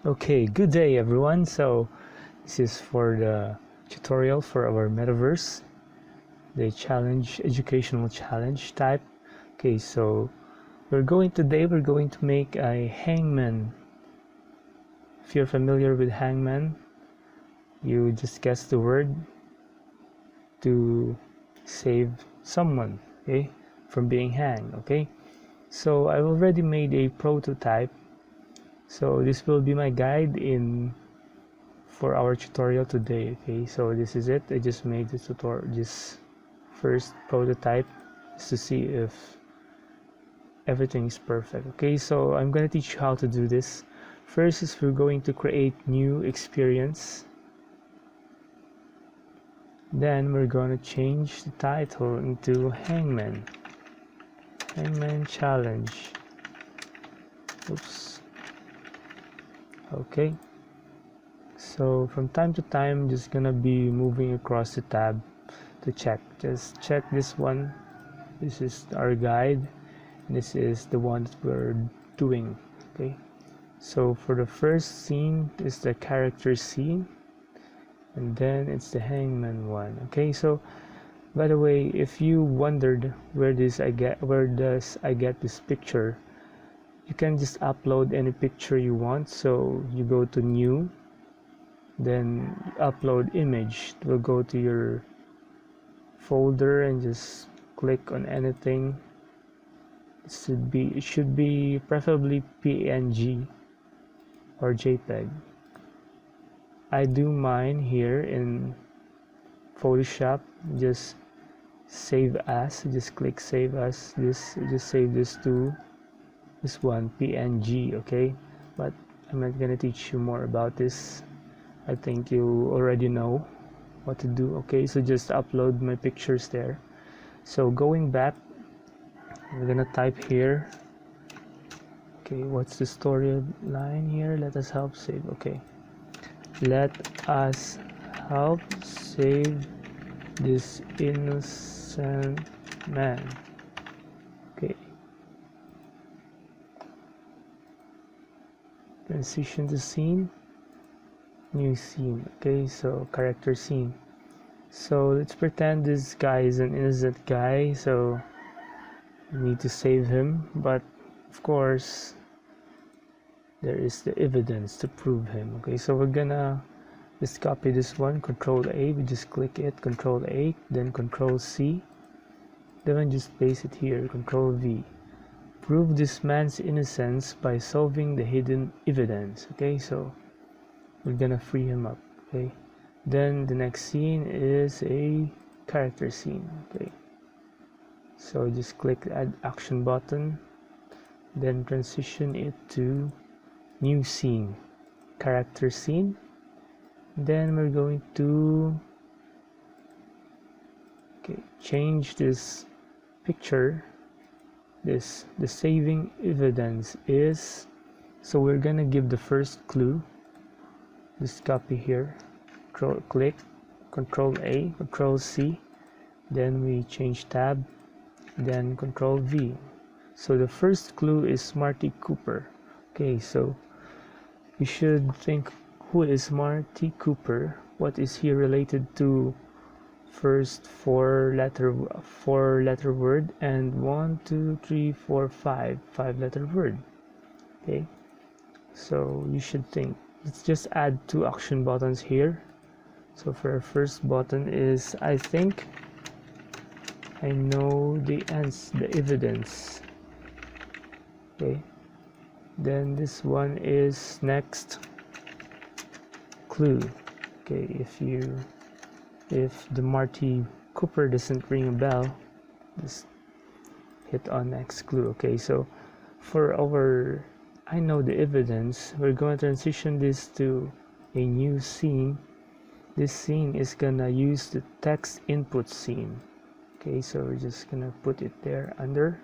Okay, good day everyone. So this is for the tutorial for our metaverse, the educational challenge type. Okay, so we're going to make a hangman. If you're familiar with hangman, you just guess the word to save someone, okay, from being hanged. Okay, so I already made a prototype, so this will be my guide for our tutorial today. Okay, so this is it. I just made this first prototype just to see if everything is perfect. Okay, so I'm gonna teach you how to do this. First is we're going to create new experience, then we're going to change the title into hangman challenge. Oops. Okay, so from time to time just gonna be moving across the tab to just check this one. This is our guide, and this is the one that we're doing. Okay, so for the first scene is the character scene, and then it's the hangman one. Okay, so by the way, if you wondered where does I get this picture, you can just upload any picture you want. So you go to new, then upload image. It will go to your folder and just click on anything. It should be preferably PNG or JPEG. I do mine here in Photoshop. Just save as. Just click save as. Just save this to this one, PNG. Okay, but I'm not gonna teach you more about this. I think you already know what to do. Okay, so just upload my pictures there. So going back, we're gonna type here. Okay, what's the storyline here? Let us help save. Okay, let us help save this innocent man. Okay, transition to scene, new scene. Okay, so character scene. So let's pretend this guy is an innocent guy, so we need to save him, but of course there is the evidence to prove him. Okay, so we're gonna just copy this one, Control A, we just click it, Control A, then Control C, then just paste it here, Control V. Prove this man's innocence by solving the hidden evidence. Okay, so we're gonna free him up. Okay, then the next scene is a character scene. Okay, so just click the add action button, then transition it to new scene, character scene. Then we're going to change this picture. The saving evidence is, so we're gonna give the first clue. Just copy here, click, Control A, Control C, then we change tab, then Control V. So the first clue is Marty Cooper. Okay, so we should think, who is Marty Cooper? What is he related to? First four letter word, and 1 2 3 4 5 letter word. Okay, so you should think. Let's just add 2 action buttons here. So for our first button is I think I know the evidence. Okay, then this one is next clue. Okay, if the Marty Cooper doesn't ring a bell, just hit on next clue. Okay, so for our I know the evidence, we're going to transition this to a new scene. This scene is gonna use the text input scene. Okay, so we're just gonna put it there under,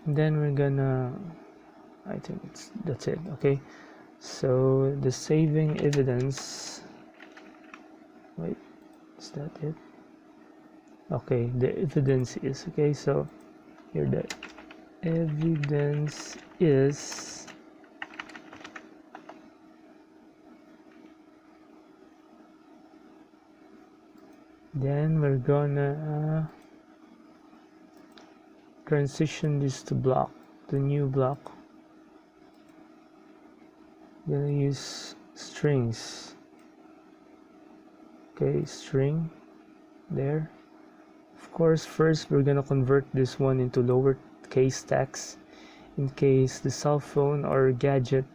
and then we're gonna, I think that's it. Okay, so the saving evidence, wait, is that it? Okay, the evidence is, okay, so here the evidence is Then we're gonna transition this to block, the new block. Gonna use strings. Okay, string there. Of course, first we're gonna convert this one into lowercase text in case the cell phone or gadget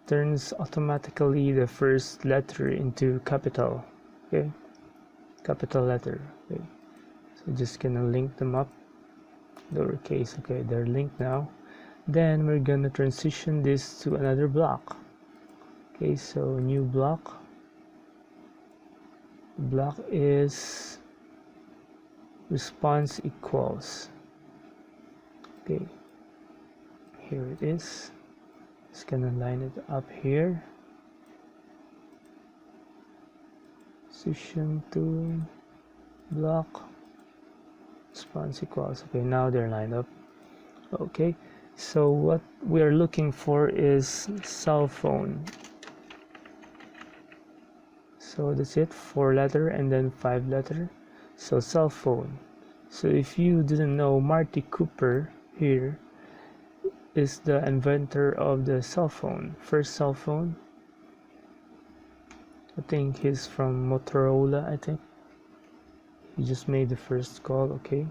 turns automatically the first letter into capital. Okay, capital letter. Okay, so just gonna link them up, lowercase. Okay, they're linked now. Then we're gonna transition this to another block. Okay, so new block. The block is response equals. Okay, here it is. Just gonna line it up here. Transition to block. Response equals. Okay, now they're lined up. Okay, so what we're looking for is cell phone. So that's it, 4 letter and then 5 letter. So cell phone. So if you didn't know, Marty Cooper here is the inventor of the cell phone, first cell phone. I think he's from Motorola, I think. He just made the first call. Okay.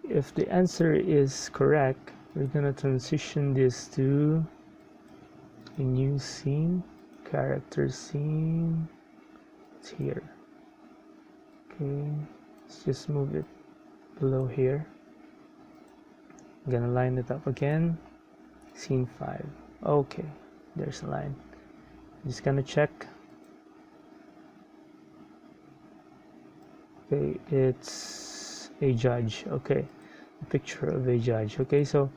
If the answer is correct, we're gonna transition this to a new scene, character scene. It's here. Okay, let's just move it below here. I'm gonna line it up again. Scene 5. Okay, there's a line. I'm just gonna check. Okay, it's a judge. Okay, a picture of a judge. Okay, so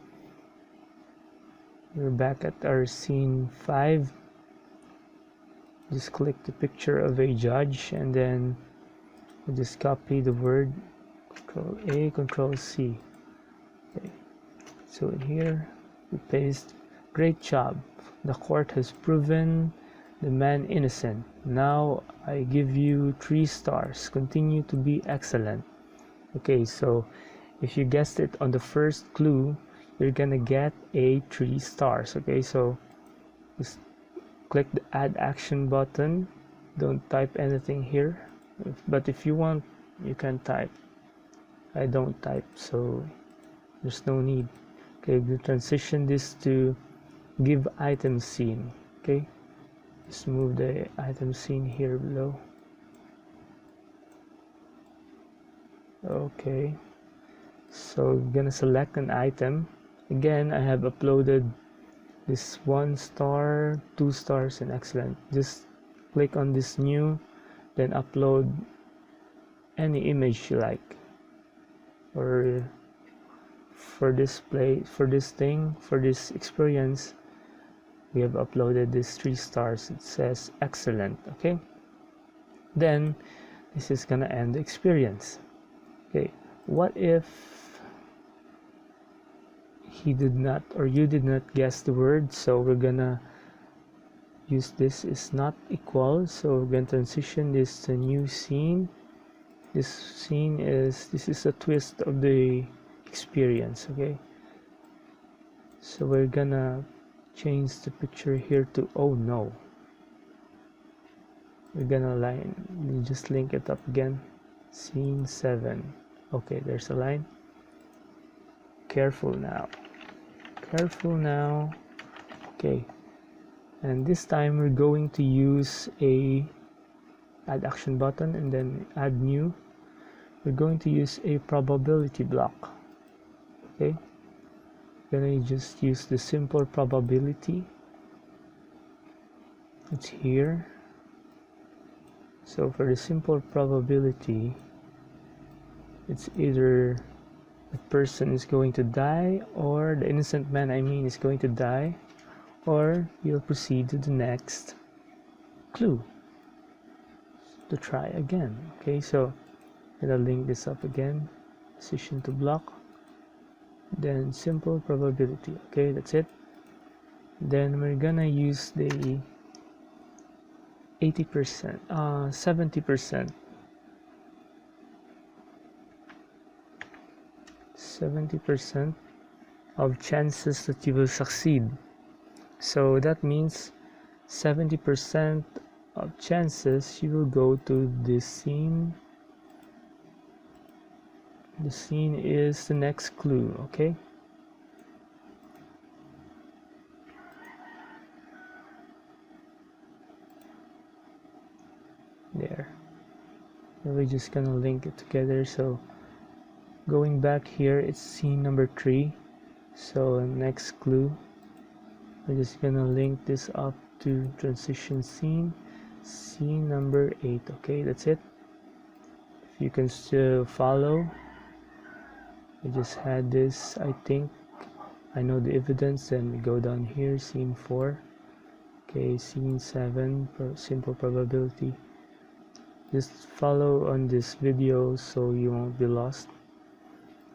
we're back at our scene 5. Just click the picture of a judge and then we'll just copy the word, Control A, Control C. Okay, so in here we paste. Great job. The court has proven the man innocent. Now I give you 3 stars. Continue to be excellent. Okay, so if you guessed it on the first clue, you're gonna get a 3 stars. Okay, so just click the add action button. Don't type anything here, but if you want, you can type. I don't type, so there's no need. Okay, we'll transition this to give item scene. Okay, just move the item scene here below. Okay, so we're gonna select an item. Again, I have uploaded this 1 star, 2 stars, and excellent. Just click on this new, then upload any image you like. Or for this experience, we have uploaded this 3 stars. It says excellent. Okay, then this is gonna end the experience. Okay, what if he did not or you did not guess the word? So we're gonna use this is not equal, so we're gonna transition this to new scene. This is a twist of the experience. Okay, so we're gonna change the picture here to oh no. We're gonna just link it up again. Scene 7. Okay, there's a line. Careful now. Okay, and this time we're going to use a add action button and then add new. We're going to use a probability block. Okay, we're gonna just use the simple probability. It's here. So for the simple probability, it's either the person is going to die, or the innocent man, is going to die, or you'll proceed to the next clue to try again. Okay, so I'm gonna link this up again. Decision to block, then simple probability. Okay, that's it. Then we're gonna use the 80%, 70%. 70% of chances that you will succeed. So that means 70% of chances you will go to this scene. The scene is the next clue, okay? There. And we're just gonna link it together. So going back here, it's scene number 3. So next clue, we're just gonna link this up to transition scene number 8. Okay, that's it. If you can still follow, I just had this, I think I know the evidence. Then we go down here, scene 4. Okay, scene 7, simple probability. Just follow on this video so you won't be lost.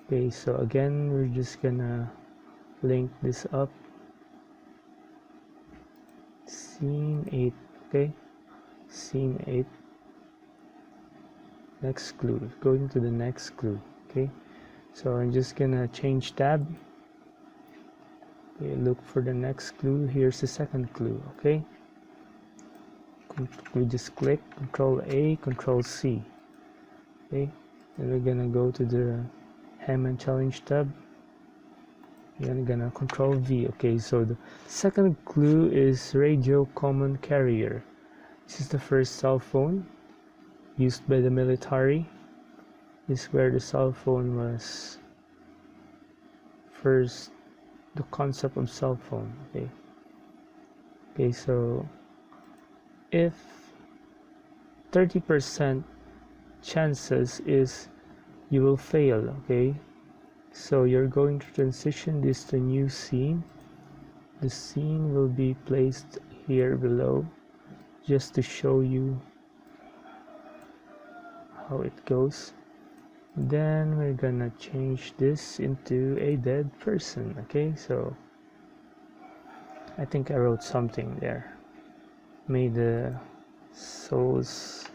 Okay, so again, we're just gonna link this up. Scene 8, okay? Scene 8. Next clue, going to the next clue, okay? So I'm just gonna change tab. Okay, look for the next clue. Here's the second clue, okay? We just click Control A, Control C. Okay, then we're gonna go to the Hangman challenge tab. We're gonna Control V. Okay, so the second clue is radio common carrier. This is the first cell phone used by the military. This is where the cell phone was first, the concept of cell phone. Okay. Okay, so if 30% chances is you will fail, okay? So you're going to transition this to new scene. The scene will be placed here below just to show you how it goes. Then we're gonna change this into a dead person, okay? So I think I wrote something there. May the souls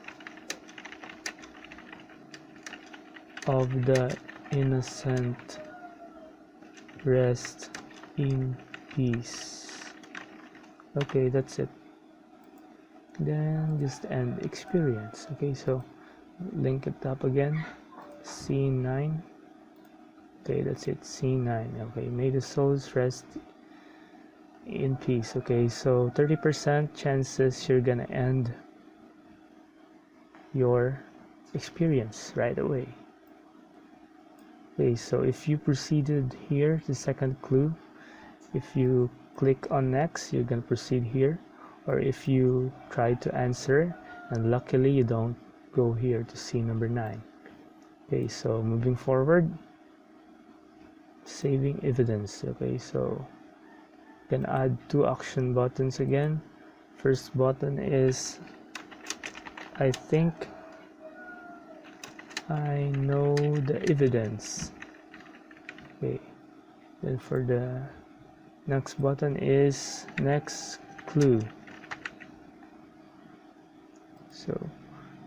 of the innocent rest in peace. Okay, that's it. Then just end experience. Okay, so link it up again. Scene 9. Okay, that's it. Scene 9. Okay, may the souls rest in peace. Okay, so 30% chances you're gonna end your experience right away. Okay, so if you proceeded here, the second clue, if you click on next, you're gonna proceed here. Or if you try to answer and luckily you don't, go here to scene number 9. Okay, so moving forward, saving evidence. Okay, so you can add 2 action buttons again. First button is I think I know the evidence. Okay, then for the next button is next clue. So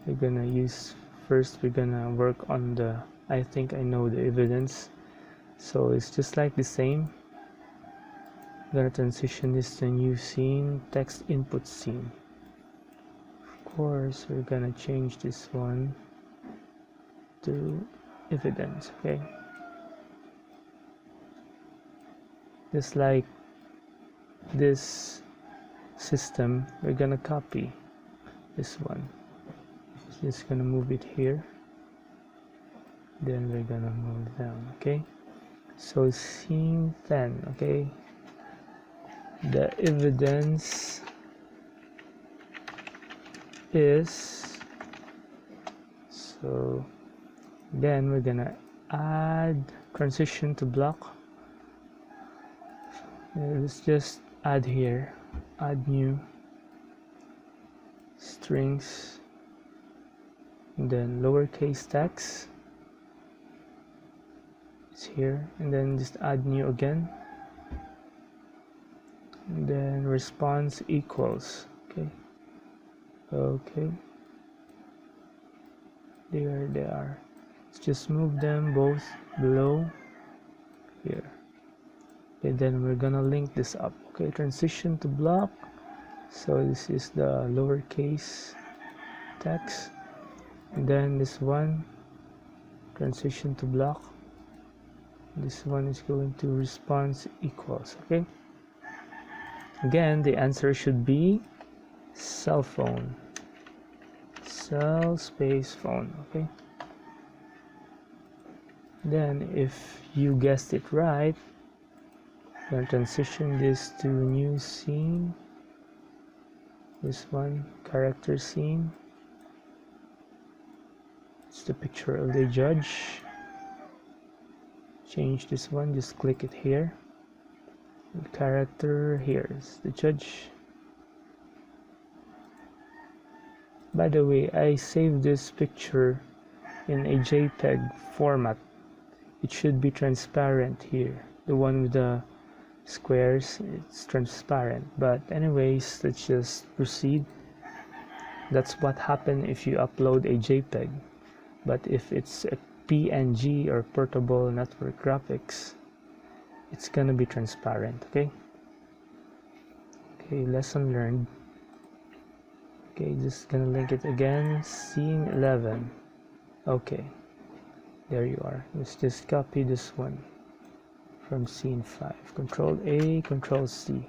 we're gonna use, first we're gonna work on the I think I know the evidence. So it's just like the same. I'm gonna transition this to new scene, text input scene. Of course, we're gonna change this one to evidence. Okay, just like this system, we're gonna copy this one. Just gonna move it here, then we're gonna move down. Okay, so scene 10. Okay, the evidence is, so then we're gonna add transition to block. Let's just add here, add new strings, and then lowercase text, it's here, and then just add new again, and then response equals. Okay, Okay, there they are. Let's just move them both below here. Okay, then we're gonna link this up. Okay, transition to block. So this is the lowercase text, and then this one, transition to block. This one is going to response equals. Okay, again the answer should be cell phone, cell space phone. Okay, then if you guessed it right, we'll transition this to new scene. This one, character scene. It's the picture of the judge. Change this one, just click it here. The character, here is the judge. By the way, I saved this picture in a JPEG format. It should be transparent here. The one with the squares, it's transparent. But anyways, let's just proceed. That's what happens if you upload a JPEG. But if it's a PNG or portable network graphics, it's gonna be transparent. Okay, lesson learned. Okay, just gonna link it again. Scene 11. Okay, there you are. Let's just copy this one from scene 5. Control A, Control C.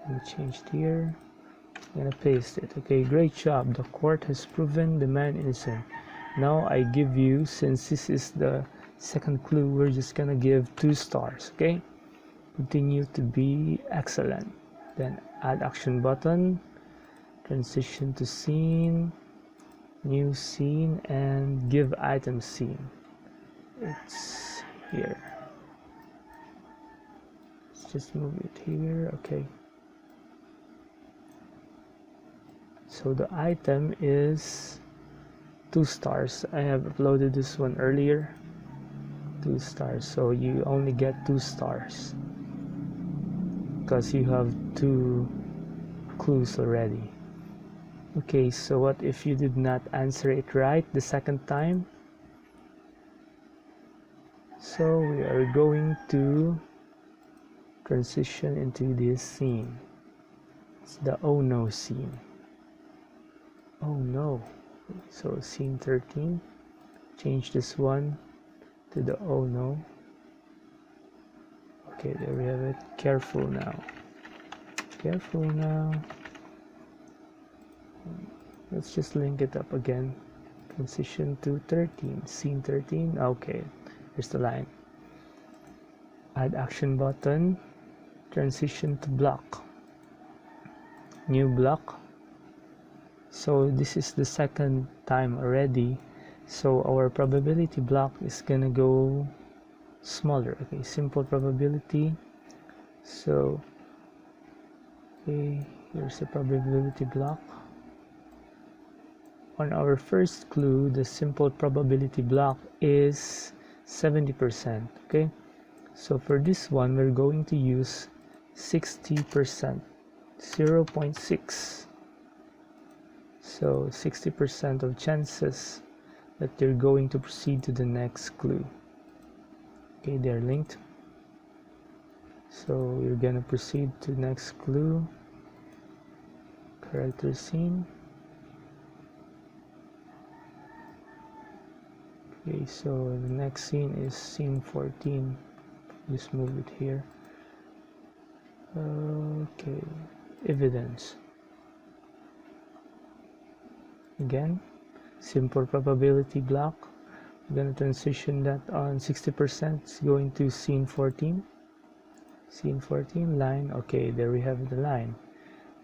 Let me change it here. I'm gonna paste it. Okay, great job. The court has proven the man innocent. Now I give you, since this is the second clue, we're just gonna give 2 stars. Okay, continue to be excellent. Then add action button, transition to scene, new scene, and give item scene. It's here. Let's just move it here. Okay, so the item is 2 stars. I have uploaded this one earlier. 2 stars, so you only get 2 stars because you have 2 clues already. Okay, so what if you did not answer it right the second time? So we are going to transition into this scene. It's the oh no scene. Oh no. So scene 13, change this one to the oh no. Okay, there we have it. Careful now. Careful now. Let's just link it up again. Transition to 13, scene 13. Okay, here's the line. Add action button, transition to block, new block. So this is the second time already, so our probability block is gonna go smaller. Okay, simple probability. So okay, here's the probability block. On our first clue, the simple probability block is 70%. Okay, so for this one we're going to use 60%, 0.6. So 60% of chances that you're going to proceed to the next clue. Okay, they're linked. So you're gonna proceed to the next clue. Character scene. Okay, so the next scene is scene 14. Just move it here. Okay, evidence. Again, simple probability block. I'm going to transition that on 60%. It's going to scene 14. Scene 14, line. Okay, there we have the line.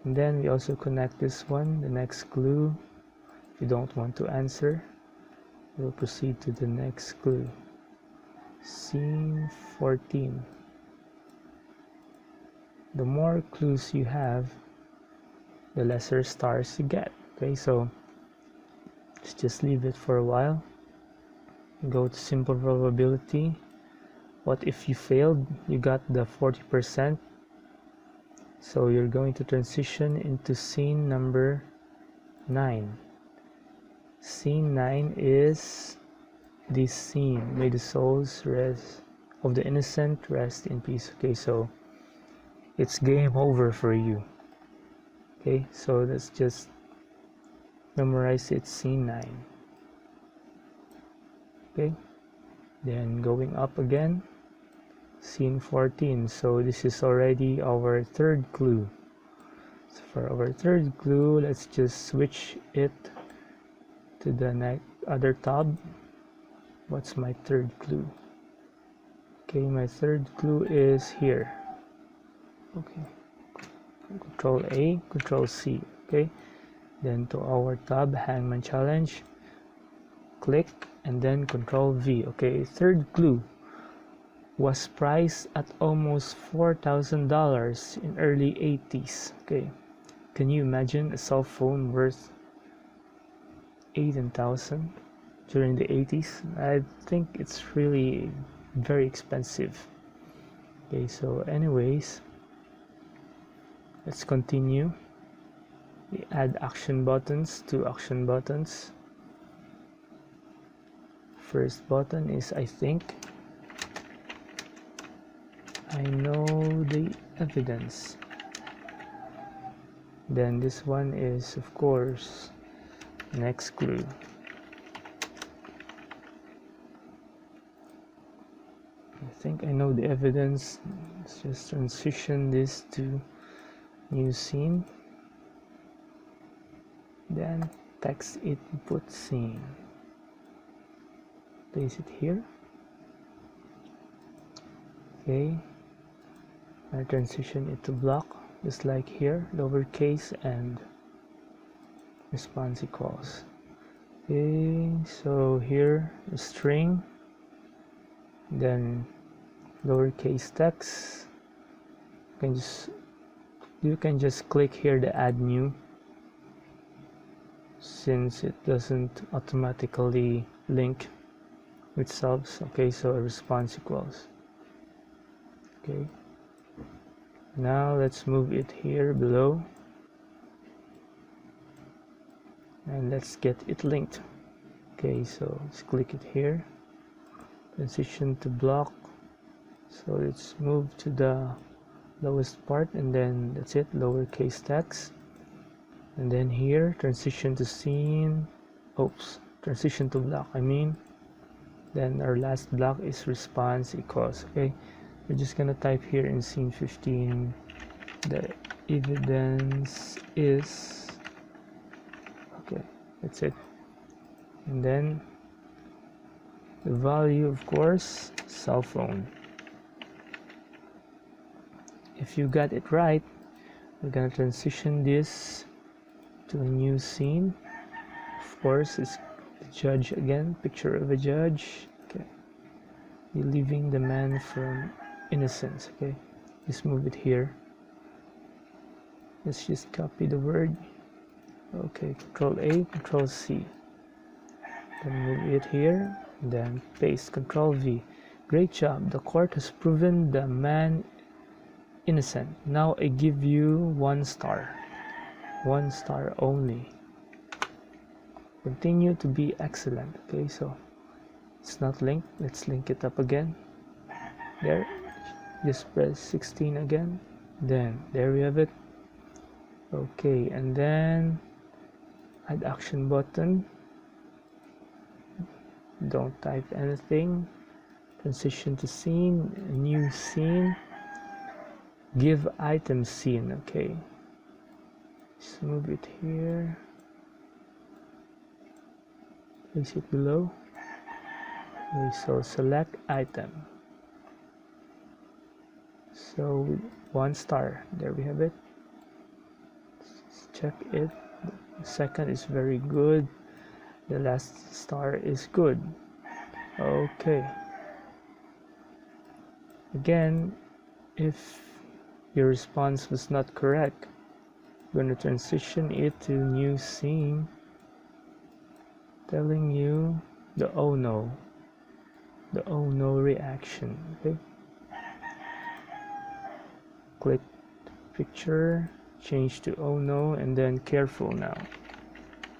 And then we also connect this one, the next clue. If you don't want to answer, we'll proceed to the next clue. Scene 14. The more clues you have, the lesser stars you get. Okay, so let's just leave it for a while. Go to simple probability. What if you failed? You got the 40%. So you're going to transition into scene number 9. Scene 9 is this scene. May the souls rest of the innocent rest in peace. Okay, so it's game over for you. Okay, so let's just memorize it. Scene 9. Okay, then going up again, scene 14. So this is already our third clue. So for our third clue, let's just switch it to the other tab. What's my third clue? Okay, my third clue is here. Okay, Control A, Control C. Okay, then to our tab, Hangman Challenge, click, and then Control V. Okay, third clue was priced at almost $4,000 in early 80s. Okay, can you imagine a cell phone worth 18,000 during the 80s? I think it's really very expensive. Okay, so anyways, let's continue. We add action buttons, 2 action buttons. First button is I think. I know the evidence. Then this one is, of course, next clue. I think I know the evidence. Let's just transition this to new scene. Then text input scene. Place it here. Okay. I transition it to block, just like here, lowercase and response equals. Okay, so here a string, then lowercase text. You can just click here the add new, since it doesn't automatically link with subs. Okay, so a response equals. Okay, now let's move it here below and let's get it linked. Okay, so let's click it here, transition to block. So let's move to the lowest part, and then that's it, lowercase text. And then here, transition to scene, transition to block, then our last block is response equals. Okay, we're just gonna type here in scene 15, the evidence is, okay, that's it. And then the value, of course, cell phone. If you got it right, we're gonna transition this to a new scene. Of course, it's the judge again, picture of a judge. Okay, relieving the man from innocence. Okay, just move it here. Let's just copy the word. Okay, Control A, Control C. Then move it here, then paste, Control V. Great job, the court has proven the man innocent. Now I give you 1 star. 1 star only. Continue to be excellent. Okay, so it's not linked. Let's link it up again. There, just press 16 again. Then there we have it. Okay, and then add action button. Don't type anything. Transition to scene, new scene. Give item scene. Okay, just move it here, place it below. Okay, so select item. So 1 star, there we have it. Let's check it. The second is very good, the last star is good. Okay, again, if your response was not correct, I'm going to transition it to new scene, telling you the oh no reaction. Okay, click picture, change to oh no, and then careful now.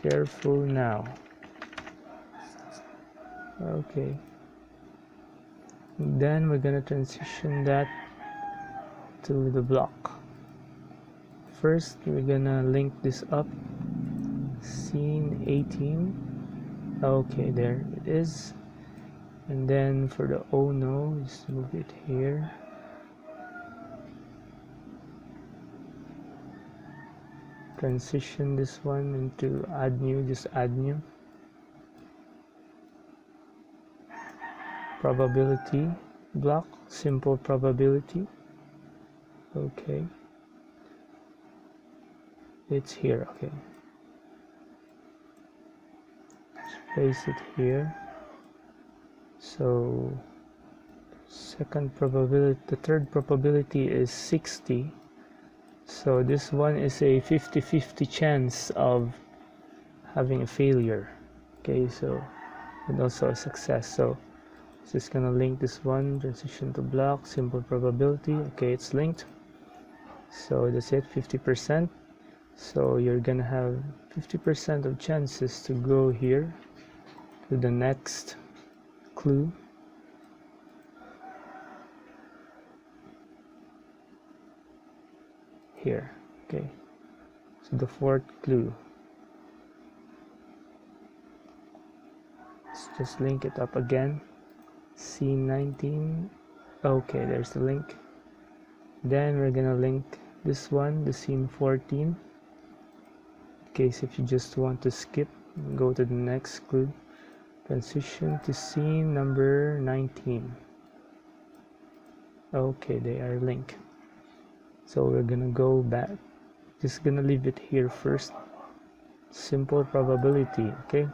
Careful now. Okay. Then we're gonna transition that to the block. First, we're gonna link this up. Scene 18. Okay, there it is. And then for the oh no, just move it here. Transition this one into add new, just add new. Probability block, simple probability. Okay, it's here. Okay, let's place it here. So second probability, the third probability is 60. So this one is a 50-50 chance of having a failure. Okay, so and also a success. So just gonna link this one, transition to block, simple probability. Okay, it's linked. So that's it, 50%. So you're gonna have 50% of chances to go here to the next clue. Here, okay, so the fourth clue. Let's just link it up again. Scene 19. Okay, there's the link. Then we're gonna link this one, the scene 14. In case if you just want to skip, go to the next clue. Transition to scene number 19. Okay, they are linked. So we're gonna go back. Just gonna leave it here first. Simple probability. Okay.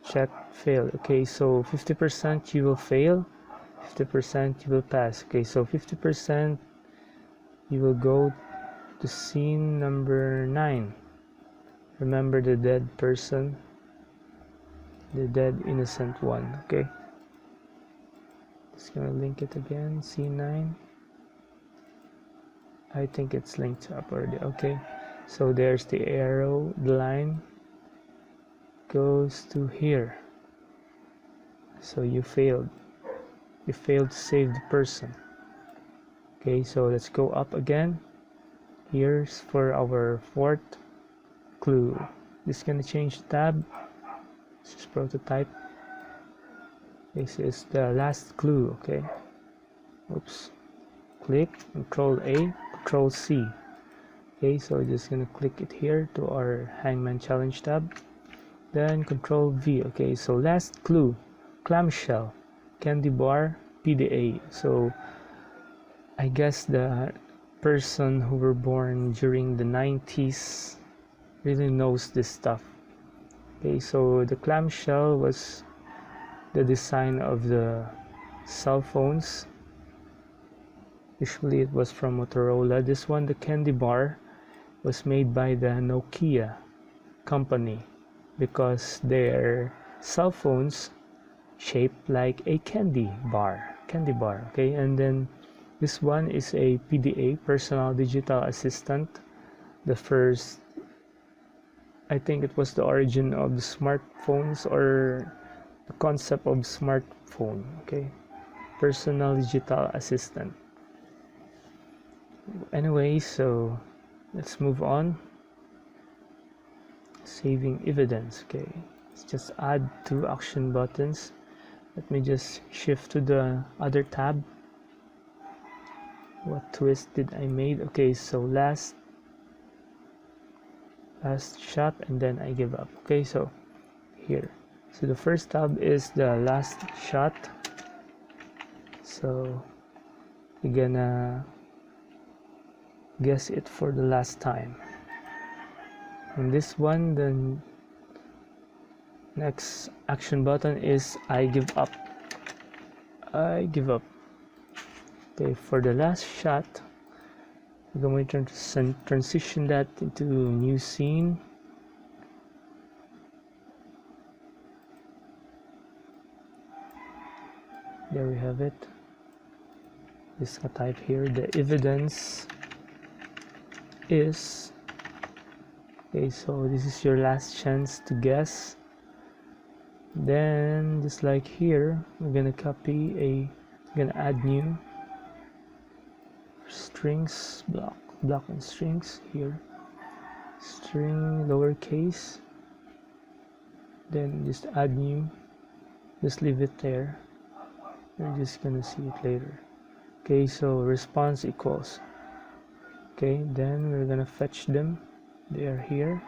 Check, fail. Okay, so 50% you will fail, 50% you will pass. Okay, so 50% you will go to scene number 9. Remember the dead person, the dead innocent one. Okay, just gonna link it again. Scene 9. I think it's linked up already. Okay, so there's the arrow, the line goes to here. So you failed to save the person. Okay, so let's go up again. Here's for our fourth clue. Just gonna change the tab. This is prototype. This is the last clue. Okay, oops, click Control A, Control C. Okay, so just gonna click it here to our Hangman challenge tab, then Control V. Okay, so last clue, clamshell, candy bar, PDA. So I guess the person who were born during the 90s really knows this stuff. Okay, so the clamshell was the design of the cell phones. Usually it was from Motorola. This one, the candy bar, was made by the Nokia company because their cell phones shaped like a candy bar. Okay, and then this one is a PDA, personal digital assistant. The first, I think it was the origin of the smartphones, or the concept of smartphone. Okay, personal digital assistant. Anyway, so let's move on. Saving evidence. Okay, let's just add 2 action buttons. Let me just shift to the other tab. What twist did I made? Okay, so last shot, and then I give up. Okay, so here, so the first tab is the last shot. So we're gonna guess it for the last time. And this one, the next action button is I give up. Okay, for the last shot, we're going to transition that into a new scene. There we have it. Just gonna type here, the evidence is Okay, so this is your last chance to guess. Then just like here, we're gonna add new strings, block and strings here, string lowercase, then just add new, just leave it there, you're just gonna see it later. Okay, so response equals. Okay, then we're gonna fetch them, they are here.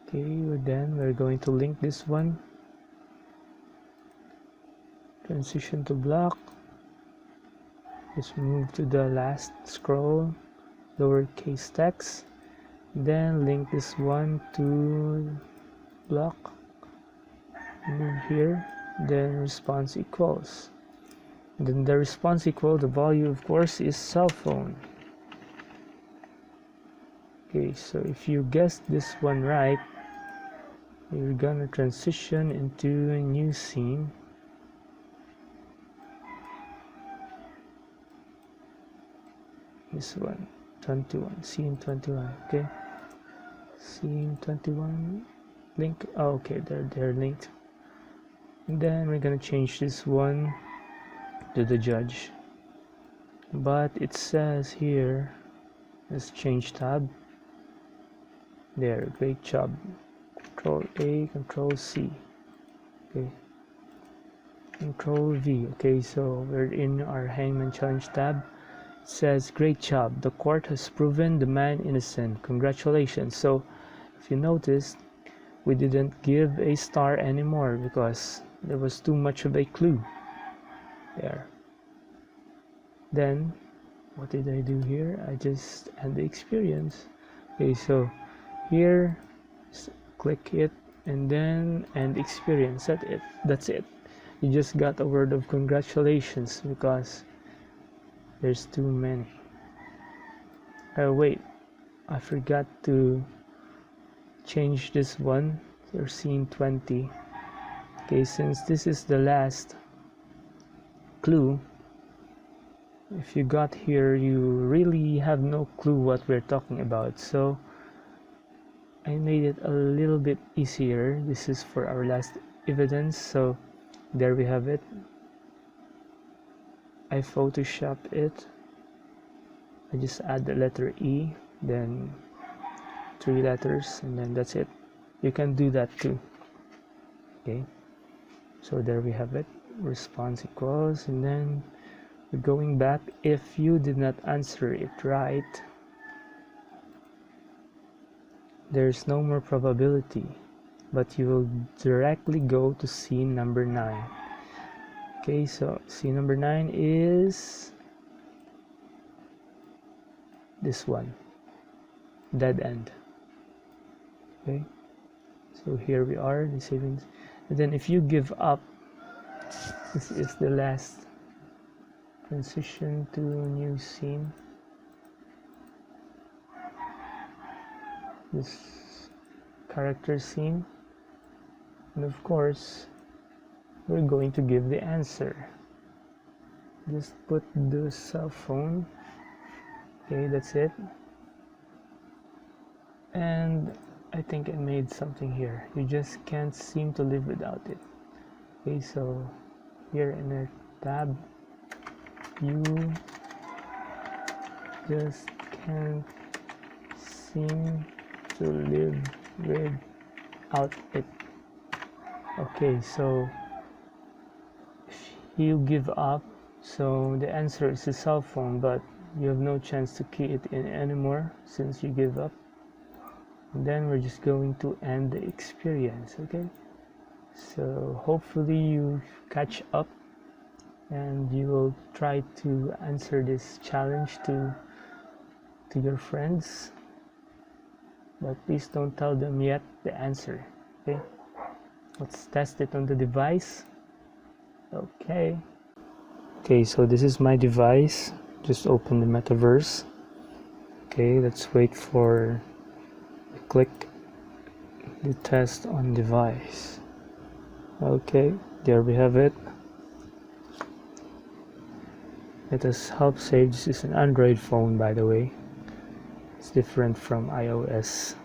Okay, then we're going to link this one, transition to block, just move to the last scroll, lowercase text, then link this one to block, move here, then response equals, then the response equal, the value of course is cell phone. Okay, so if you guessed this one right, you're gonna transition into a new scene. This one, 21, scene 21. Okay, scene 21 link. Oh, okay, they're linked. And then we're gonna change this one to the judge, but it says here, let's change tab there. Great job. Control A, Control C. Okay, Control V. Okay, so we're in our Hangman challenge tab. It says great job, the court has proven the man innocent, congratulations. So if you noticed, we didn't give a star anymore because there was too much of a clue there. Then what did I do here? I just end the experience. Okay, so here click it and then end experience. That's it. You just got a word of congratulations because there's too many. Wait, I forgot to change this one. You're seeing 20. Okay, since this is the last clue, if you got here, you really have no clue what we're talking about. So I made it a little bit easier. This is for our last evidence. So there we have it. I Photoshop it. I just add the letter E, then 3 letters, and then that's it. You can do that too. Okay, so there we have it. Response equals, and then we're going back. If you did not answer it right, there's no more probability, but you will directly go to scene number 9. Okay, so scene number 9 is this one, dead end. Okay, so here we are, the savings. And then if you give up, this is the last transition to new scene. This character scene, and of course we're going to give the answer. Just put the cell phone. Okay, that's it. And I think I made something here. You just can't seem to live without it. Okay, so here in our tab, you just can't seem to live without it. Okay, so if you give up, so the answer is a cell phone, but you have no chance to key it in anymore since you give up. And then we're just going to end the experience. Okay, so hopefully you catch up and you will try to answer this challenge to your friends, but please don't tell them yet the answer. Okay, let's test it on the device. Okay, so this is my device. Just open the metaverse. Okay, let's wait for the click the test on device. Okay, there we have it. Let us help save. This is an Android phone, by the way. It's different from iOS.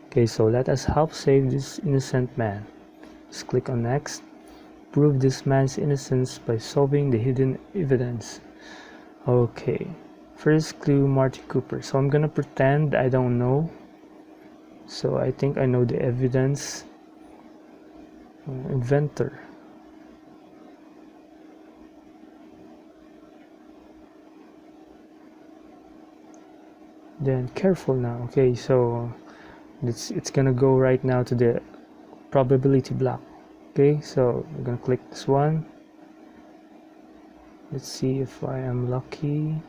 Okay, so let us help save this innocent man. Just click on next. Prove this man's innocence by solving the hidden evidence. Okay, first clue, Marty Cooper. So I'm gonna pretend I don't know. So I think I know the evidence. Inventor. Then careful now. Okay, so it's gonna go right now to the probability block. Okay, so I'm gonna click this one. Let's see if I am lucky.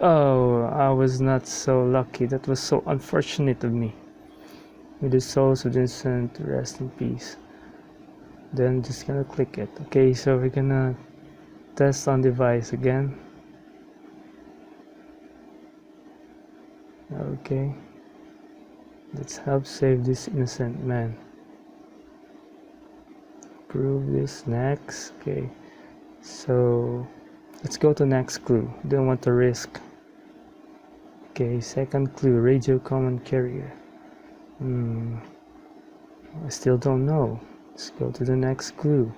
Oh, I was not so lucky. That was so unfortunate of me. With the souls of the innocent, rest in peace. Then just gonna click it. Okay, so we're gonna test on device again. Okay, let's help save this innocent man. Prove this next. Okay, so let's go to next clue. Don't want to risk. Okay, second clue, radio command carrier. I still don't know. Let's go to the next clue.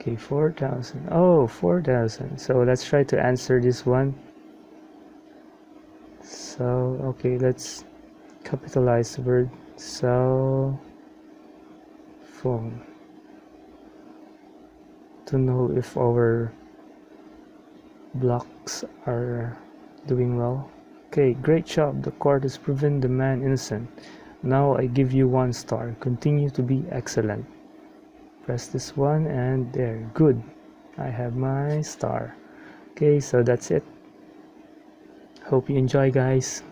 Okay, 4,000. Oh, 4,000. So let's try to answer this one. So, okay, let's capitalize the word cell phone to know if our blocks are doing well. Okay, great job. The court has proven the man innocent. Now I give you 1 star. Continue to be excellent. Press this one and there. Good. I have my star. Okay, so that's it. Hope you enjoy, guys.